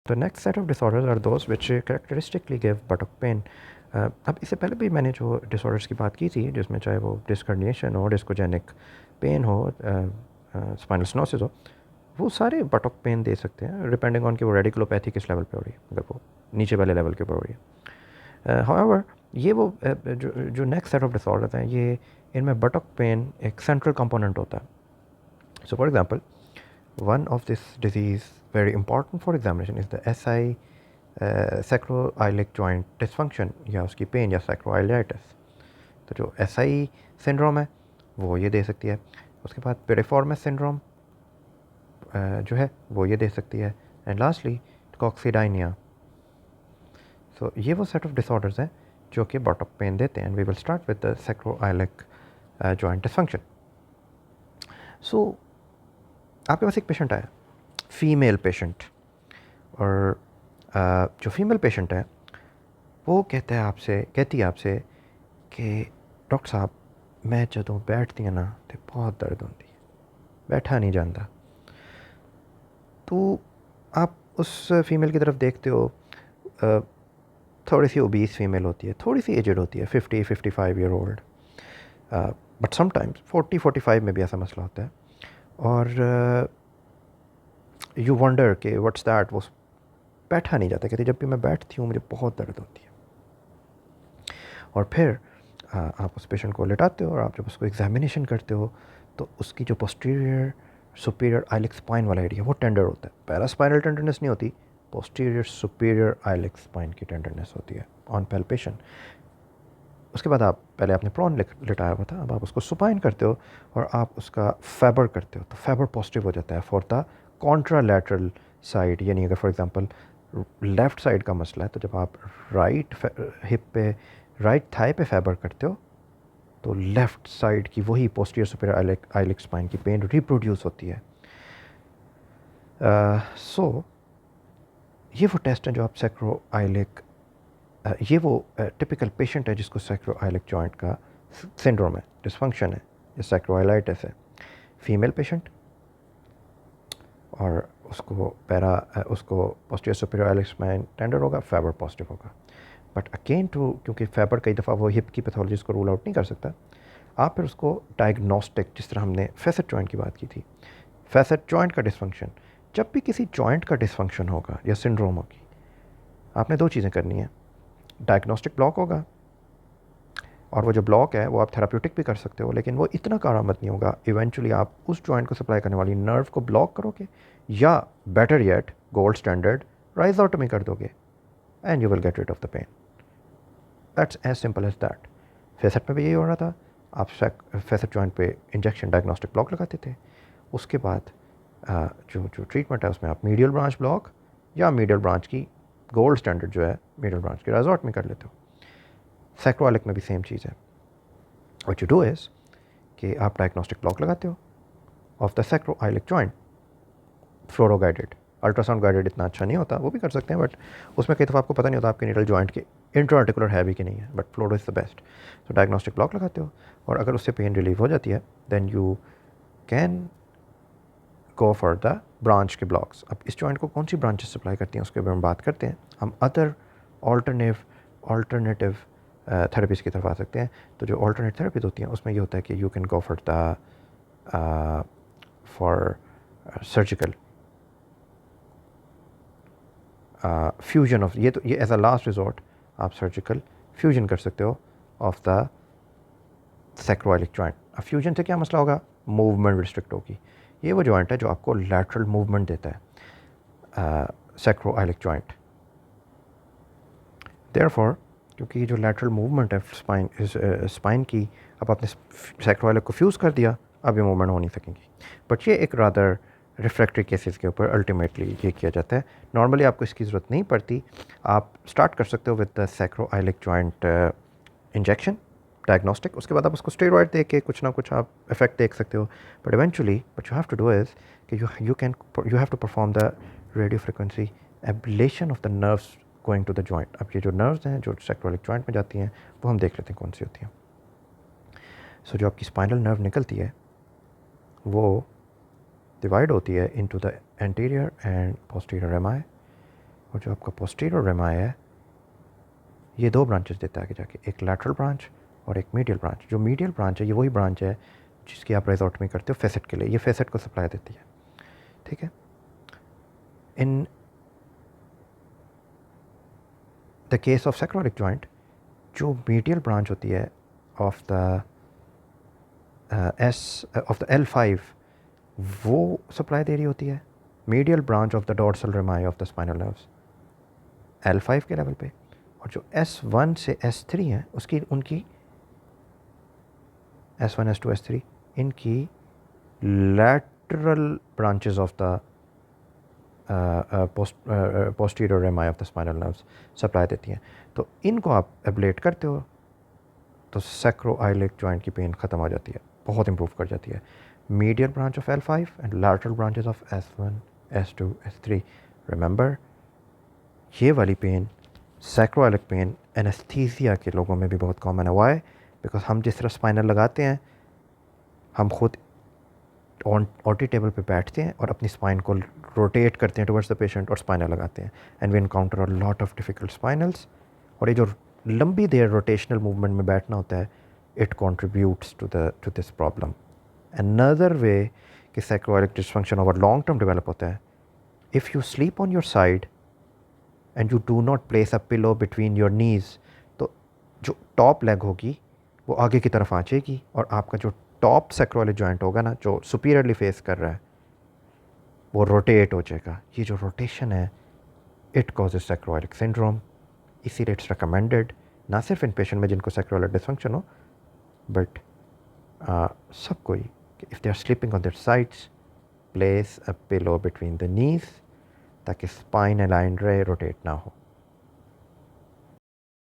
The next set of disorders are those which characteristically give buttock pain. अब इससे पहले भी मैंने जो डिसऑर्डर्स की बात की थी, जिसमें चाहे वो डिस्क herniation हो, डिस्कोजेनिक पेन हो, स्पाइनल स्नोसिस हो, वो सारे बटॉक पेन दे सकते हैं डिपेंडिंग ऑन कि वो रेडिकुलोपैथी किस लेवल पे हो रही है, अगर वो नीचे वाले लेवल के ऊपर हो रही है। हाउएवर ये वो जो जो नेक्स्ट सेट ऑफ डिसऑर्डर्स हैं, ये इनमें बटॉक पेन एक सेंट्रल कंपोनेंट होता है। So for example, one of this disease very important for examination is the SI sacroiliac joint dysfunction या उसकी पेन या sacroiliitis। तो जो SI सिंड्रोम है वो ये दे सकती है। उसके बाद पेरिफॉर्मस सिंड्रोम जो है वो ये दे सकती है। And lastly कॉक्सीडाइनिया। सो ये वो सेट ऑफ डिसऑर्डर्स हैं जो कि बॉटम पेन देते हैं। And we will start with the sacroiliac joint dysfunction। So आपके पास एक पेशेंट आया, फीमेल पेशेंट, और जो फीमेल पेशेंट है वो कहती है आपसे कि डॉक्टर साहब मैं जदों बैठती हैं ना तो बहुत दर्द होती है, बैठा नहीं जाता। तो आप उस फीमेल की तरफ देखते हो, थोड़ी सी ओबीस फीमेल होती है, थोड़ी सी एजड होती है, 50-55 ईयर ओल्ड, बट समटाइम्स 40-45 में भी ऐसा मसला होता है। और यू वंडर कि व्हाट्स दैट, वो बैठा नहीं जाता। कहती जब भी मैं बैठती हूँ मुझे बहुत दर्द होती है। और फिर आप उस पेशेंट को लेटाते हो और आप जब उसको एग्जामिनेशन करते हो तो उसकी जो पोस्टीरियर सुपीरियर आइलिक स्पाइन वाला एरिया वो टेंडर होता है। पैरास्पाइनल टेंडरनेस नहीं होती, पोस्टीरियर सुपीरियर आइलिक स्पाइन की टेंडरनेस होती है ऑन पैल्पेशन। उसके बाद आप पहले आपने प्रॉन लिटाया हुआ था, अब आप उसको सुपाइन करते हो और आप उसका फैबर करते हो, तो फैबर पॉजिटिव हो जाता है फॉर द कॉन्ट्रालैटरल साइड। यानी अगर फॉर एग्जांपल लेफ़्ट साइड का मसला है तो जब आप राइट हिप पे, राइट थाई पे फैबर करते हो तो लेफ़्ट साइड की वही पोस्टीरियर सुपीरियर आइलिक स्पाइन की पेन रिप्रोड्यूस होती है। सो ये वो टेस्ट हैं जो आप सैक्रो आइलिक, ये वो टिपिकल पेशेंट है जिसको सैक्रोआइलिक जॉइंट का सिंड्रोम है, डिसफंक्शन है, या सैक्रोआइलाइटिस है। फीमेल पेशेंट, और उसको posterior superior iliac spine tender होगा, फैबर पॉजिटिव होगा। बट अगेन टू, क्योंकि फैबर कई दफ़ा वो हिप की पैथोलॉजीज को रूल आउट नहीं कर सकता, आप फिर उसको डायग्नोस्टिक, जिस तरह हमने फैसेट जॉइंट की बात की थी, फैसेट जॉइंट का डिसफंक्शन, जब भी किसी जॉइंट का डिसफंक्शन होगा या सिंड्रोम होगी, आपने दो चीज़ें करनी है। डायग्नोस्टिक ब्लॉक होगा, और वो जो ब्लॉक है वो आप थेराप्यूटिक भी कर सकते हो, लेकिन वो इतना कारआमद नहीं होगा। इवेंचुअली आप उस जॉइंट को सप्लाई करने वाली नर्व को ब्लॉक करोगे, या better yet gold standard rhizotomy कर दोगे, and you will get rid of the pain. That's as simple as that. Facet में भी यही हो रहा था, आप फेसेट जॉइंट पे इंजेक्शन डायग्नोस्टिक ब्लॉक लगाते थे। उसके बाद जो ट्रीटमेंट है उसमें आप मीडियल ब्रांच ब्लॉक या मीडियल ब्रांच की गोल्ड स्टैंडर्ड जो है मीडियल ब्रांच की राइजोटमी कर लेते हो। सैक्रोआइलिक में भी सेम चीज़ है। व्हाट यू डू इज़ कि आप डायग्नोस्टिक ब्लॉक लगाते हो of the sacroiliac joint, fluoro guided. Ultrasound guided इतना अच्छा नहीं होता, वो भी कर सकते हैं, बट उसमें कई दफ़ा आपको पता नहीं होता आपके नीडल जॉइंट के इंट्राआर्टिकुलर है भी कि नहीं है, but fluoro is the best. तो डायग्नोस्टिक ब्लॉक लगाते हो, और अगर उससे पेन रिलीव हो जाती है then you can go for the branch के ब्लॉक्स। अब इस जॉइंट को कौन सी ब्रांचेस सप्लाई करती हैं उसके बारे में बात करते हैं हम। अदर ऑल्टरनेटिव थेरेपीज़ की तरफ आ सकते हैं। तो जो ऑल्टरनेट थेरेपीज होती हैं उसमें ये होता है कि you can go for surgical fusion of, ये एज अ लास्ट रिजॉर्ट आप सर्जिकल फ्यूजन कर सकते हो ऑफ द सैक्रोआइलिक जॉइंट। अब फ्यूजन से क्या मसला होगा, मूवमेंट रिस्ट्रिक्ट होगी। ये वो जॉइंट है जो आपको लैटरल मूवमेंट देता है, सैक्रोआइलिक जॉइंट। देयरफॉर क्योंकि जो लैटरल मूवमेंट है स्पाइन की, अब आपने सैक्रोइलिक को फ्यूज़ कर दिया, अब ये मूवमेंट हो नहीं सकेंगी। बट ये एक रादर रिफ्रैक्टरी केसेस के ऊपर अल्टीमेटली ये किया जाता है। नॉर्मली आपको इसकी ज़रूरत नहीं पड़ती। आप स्टार्ट कर सकते हो with the sacroiliac joint injection diagnostic, उसके बाद आप उसको स्टेरॉइड दे के कुछ ना कुछ आप इफेक्ट देख सकते हो। But eventually what you have to do is कि you have to perform the radio frequency ablation of the nerves going to the joint. अब ये जो नर्व्स हैं जो सैक्रोइलिक जॉइंट में जाती हैं वो हम देख लेते हैं कौन सी होती हैं। सो जो आपकी स्पाइनल नर्व निकलती है वो डिवाइड होती है into the anterior and posterior rami, और जो आपका पोस्टीरियर रेमाई है ये दो ब्रांचेस देता है आगे जाके, एक लैटरल ब्रांच और एक मीडियल ब्रांच। जो मीडियल ब्रांच है ये वही ब्रांच है जिसकी आप रेजोटमी करते हो फेसेट के लिए, ये फेसेट को सप्लाई देती है, ठीक है। In the case of sacroiliac joint जो मीडियल ब्रांच होती है ऑफ द L5 वो सप्लाई दे रही होती है medial branch of the dorsal रेमाई of the spinal nerves L5 के लेवल पे, और जो S1 से S3 हैं उसकी उनकी S1 S2 S3 इनकी lateral branches of the posterior रेमाई of the spinal nerves supply देती हैं। तो इनको आप एब्लेट करते हो तो सैक्रोइलिक जॉइंट की पेन ख़त्म हो जाती है, बहुत इंप्रूव कर जाती है। Medial branch of L5 and lateral branches of S1 S2 S3। Remember ये वाली पेन सैक्रोइलिक पेन एनेस्थीसिया के लोगों में भी बहुत कॉमन है। वाई? बिकॉज हम जिस तरह स्पाइनल लगाते हैं हम खुद ऑटी टेबल पे बैठते हैं और अपनी स्पाइन को रोटेट करते हैं टुवर्ड्स द पेशेंट और स्पाइनल लगाते हैं and we encounter a lot of difficult spinals. और ये जो लंबी देर रोटेशनल मूवमेंट में बैठना होता है it contributes to this problem. Another way कि sacroiliac dysfunction over long term develop होता है, if you sleep on your side and you do not place a pillow between your knees, तो जो top leg होगी वो आगे की तरफ आ जाएगी और आपका जो टॉप सैक्रोइलिक जॉइंट होगा ना जो सुपीरियरली फेस कर रहा है वो रोटेट हो जाएगा। ये जो रोटेशन है इट कॉजेज सैक्रोइलिक सिंड्रोम। इसीलिए इट्स रिकमेंडेड ना सिर्फ इन पेशेंट में जिनको सैक्रोइलिक डिसफंक्शन हो बट सब कोई, if they are sleeping on their sides place a pillow between the knees ताकि स्पाइन अलाइन रहे, रोटेट ना हो।